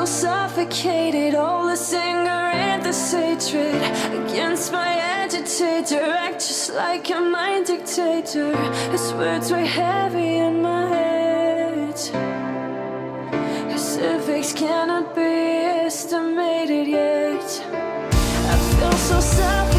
so suffocated. All this anger and this hatred against my agitator. Act just like a mind dictator. His words weigh heavy in my head. His effects cannot be estimated yet. I feel so suffocated.